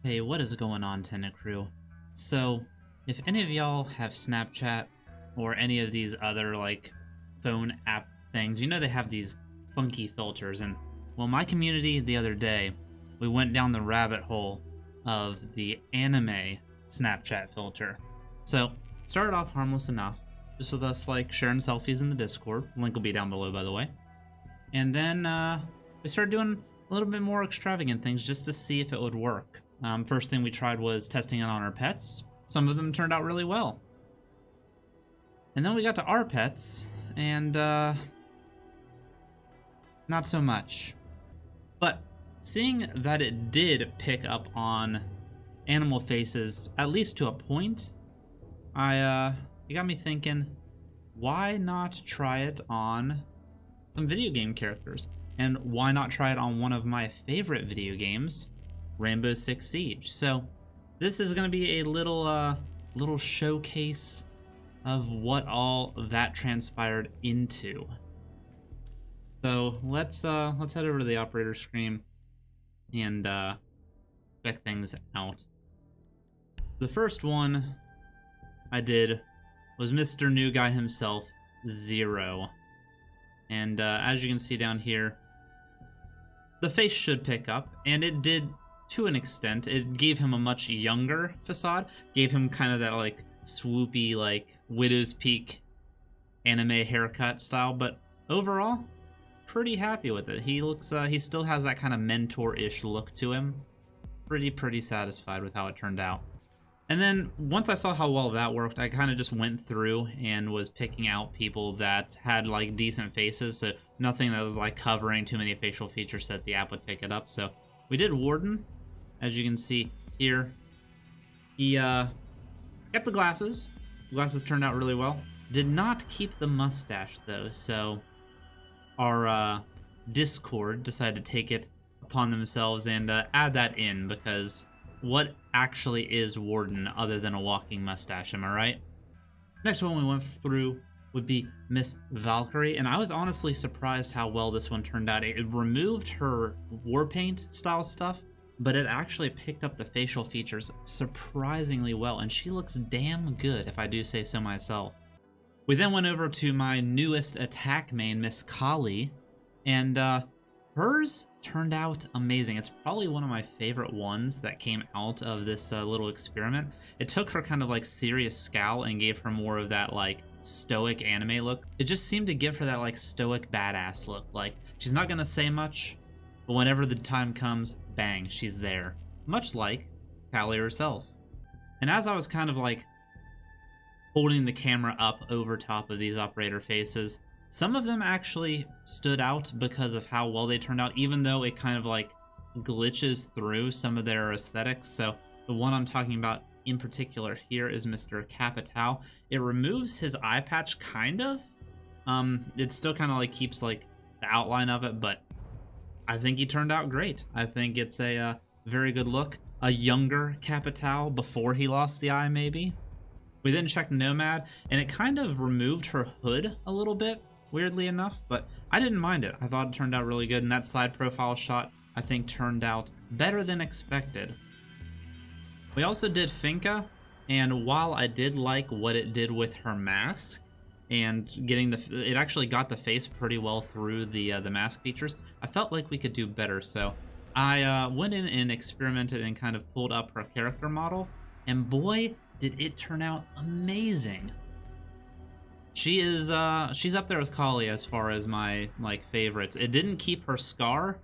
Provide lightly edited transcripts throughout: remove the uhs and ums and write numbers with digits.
Hey, what is going on, Tenant Crew? So, if any of y'all have Snapchat or any of these other like phone app things, you know they have these funky filters. And well, my community the other day, we went down the rabbit hole of the anime Snapchat filter. So, started off harmless enough, just with us like sharing selfies in the Discord. Link will be down below, by the way. And then we started doing a little bit more extravagant things just to see if it would work. First thing we tried was testing it on our pets. Some of them turned out really well. And then we got to our pets, and not so much. But seeing that it did pick up on animal faces, at least to a point, it got me thinking, why not try it on some video game characters? And why not try it on one of my favorite video games, Rainbow Six Siege? So this is going to be a little showcase of what all that transpired into. So let's head over to the operator screen and check things out. The first one I did was Mr. New Guy himself, Zero. And as you can see down here, the face should pick up, and it did to an extent. It gave him a much younger facade, gave him kind of that like swoopy, like Widow's Peak anime haircut style, but overall, pretty happy with it. He looks, he still has that kind of mentor-ish look to him. Pretty satisfied with how it turned out. And then once I saw how well that worked, I kind of just went through and was picking out people that had like decent faces, so nothing that was like covering too many facial features so that the app would pick it up. So we did Warden, as you can see here. He kept the glasses. The glasses turned out really well. Did not keep the mustache though, so our Discord decided to take it upon themselves and add that in, because what actually is Warden other than a walking mustache, am I right? Next one we went through would be Miss Valkyrie, and I was honestly surprised how well this one turned out. It removed her war paint style stuff, but it actually picked up the facial features surprisingly well, and she looks damn good, if I do say so myself. We then went over to my newest attack main, Miss Kali, and hers turned out amazing. It's probably one of my favorite ones that came out of this little experiment. It took her kind of like serious scowl and gave her more of that like stoic anime look. It just seemed to give her that like stoic badass look. Like she's not gonna say much, but whenever the time comes, bang, she's there. Much like Kali herself. And as I was kind of like holding the camera up over top of these operator faces, some of them actually stood out because of how well they turned out, even though it kind of like glitches through some of their aesthetics. So the one I'm talking about in particular here is Mr. Capitao. It removes his eye patch, kind of. It still kind of like keeps like the outline of it, but I think he turned out great. I think it's a very good look. A younger Capitao before he lost the eye, maybe. We then checked Nomad, and it kind of removed her hood a little bit, weirdly enough, but I didn't mind it. I thought it turned out really good, and that side profile shot, I think, turned out better than expected. We also did Finca, and while I did like what it did with her mask, and getting it actually got the face pretty well through the mask features, I felt like we could do better, so I went in and experimented and kind of pulled up her character model, and boy, did it turn out amazing. She is she's up there with Kali as far as my like favorites. It didn't keep her scar,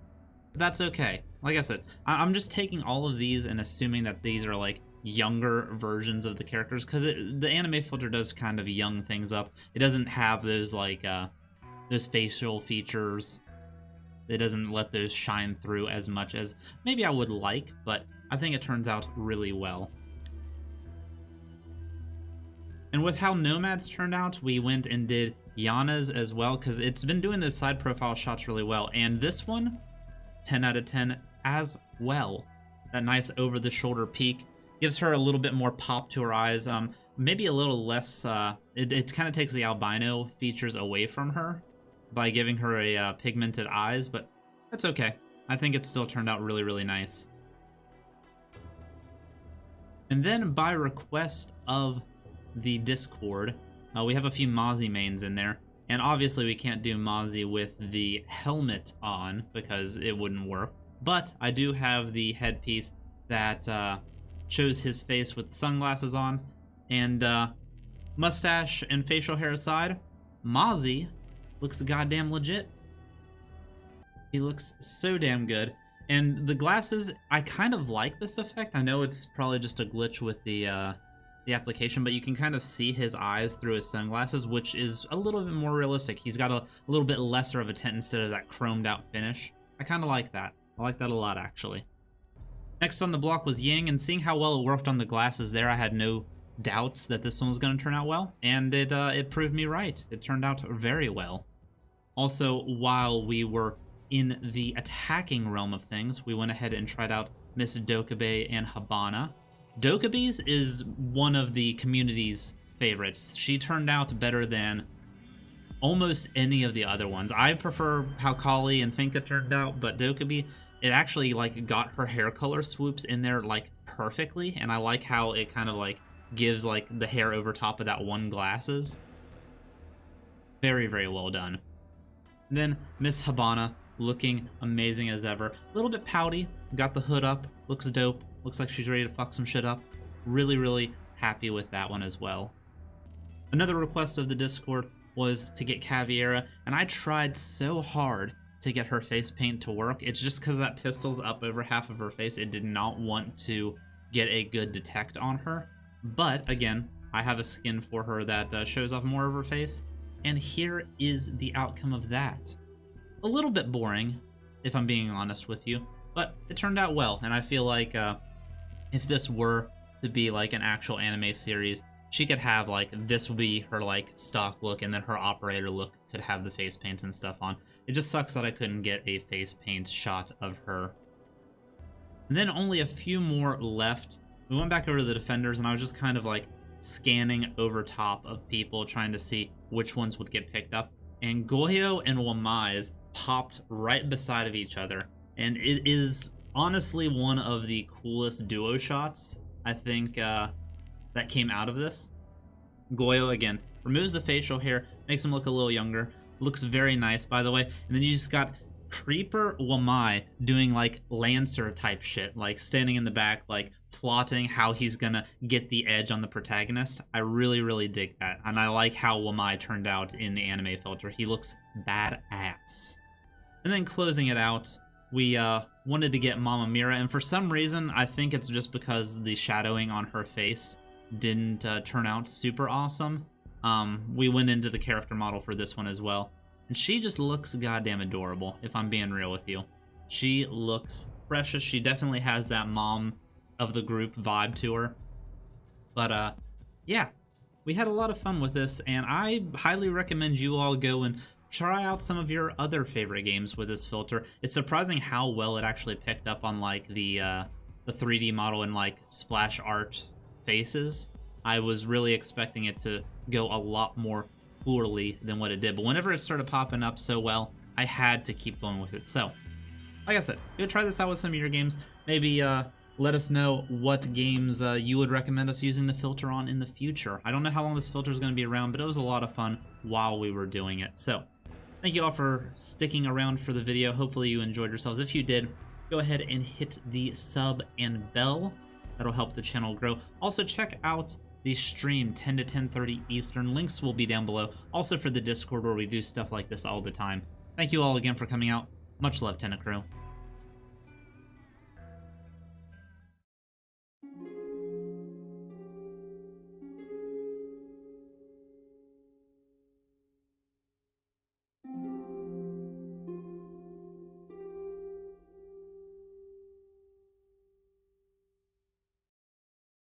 but that's okay. Like I said, I'm just taking all of these and assuming that these are like younger versions of the characters, because the anime filter does kind of young things up. It doesn't have those like those facial features. It doesn't let those shine through as much as maybe I would like, but I think it turns out really well. And with how Nomad's turned out, we went and did Yana's as well, because it's been doing those side profile shots really well. And this one, 10 out of 10 as well. That nice over-the-shoulder peak gives her a little bit more pop to her eyes. Maybe a little less, it kind of takes the albino features away from her by giving her a pigmented eyes, but that's okay. I think it still turned out really, really nice. And then by request of the Discord, we have a few Mozzie Manes in there. And obviously we can't do Mozzie with the helmet on because it wouldn't work. But I do have the headpiece that shows his face with the sunglasses on. And mustache and facial hair aside, Mozzie looks goddamn legit. He looks so damn good. And the glasses, I kind of like this effect. I know it's probably just a glitch with the application, but you can kind of see his eyes through his sunglasses, which is a little bit more realistic. He's got a little bit lesser of a tint instead of that chromed out finish. I kind of like that. I like that a lot, actually. Next on the block was Ying, and seeing how well it worked on the glasses there, I had no doubts that this one was going to turn out well, and it proved me right. It turned out very well. Also, while we were in the attacking realm of things, we went ahead and tried out Miss Dokkaebi and Habana. Dokkaebi's is one of the community's favorites. She turned out better than almost any of the other ones. I prefer how Kali and Finca turned out, but Dokkaebi, it actually like got her hair color swoops in there like perfectly, and I like how it kind of like gives like the hair over top of that one glasses. Very, very well done. And then Miss Habana, looking amazing as ever. A little bit pouty, got the hood up, looks dope, looks like she's ready to fuck some shit up. Really, really happy with that one as well. Another request of the Discord was to get Caviera, and I tried so hard to get her face paint to work. It's just because that pistol's up over half of her face, it did not want to get a good detect on her. But again, I have a skin for her that shows off more of her face, and here is the outcome of that. A little bit boring, if I'm being honest with you, but it turned out well, and I feel like if this were to be like an actual anime series, she could have like, this would be her like stock look, and then her operator look could have the face paints and stuff on. It just sucks that I couldn't get a face paint shot of her. And then only a few more left. We went back over to the defenders, and I was just kind of like scanning over top of people, trying to see which ones would get picked up. And Goyo and Wamai's popped right beside of each other, and it is honestly one of the coolest duo shots I think that came out of this. Goyo again removes the facial hair, makes him look a little younger, looks very nice by the way, and then you just got Creeper Wamai doing like Lancer type shit, like standing in the back, like plotting how he's gonna get the edge on the protagonist. I really, really dig that, and I like how Wamai turned out in the anime filter. He looks badass. And then closing it out, we wanted to get Mama Mira, and for some reason, I think it's just because the shadowing on her face didn't turn out super awesome. We went into the character model for this one as well, and she just looks goddamn adorable, if I'm being real with you. She looks precious. She definitely has that mom of the group vibe to her. But yeah, we had a lot of fun with this, and I highly recommend you all go and try out some of your other favorite games with this filter. It's surprising how well it actually picked up on like the 3D model and like splash art faces. I was really expecting it to go a lot more poorly than what it did, but whenever it started popping up so well, I had to keep going with it. So, like I said, go try this out with some of your games. Maybe let us know what games you would recommend us using the filter on in the future. I don't know how long this filter is going to be around, but it was a lot of fun while we were doing it. So, thank you all for sticking around for the video. Hopefully you enjoyed yourselves. If you did, go ahead and hit the sub and bell. That'll help the channel grow. Also, check out the stream 10 to 10:30 Eastern. Links will be down below. Also for the Discord, where we do stuff like this all the time. Thank you all again for coming out. Much love, Tenant Crew.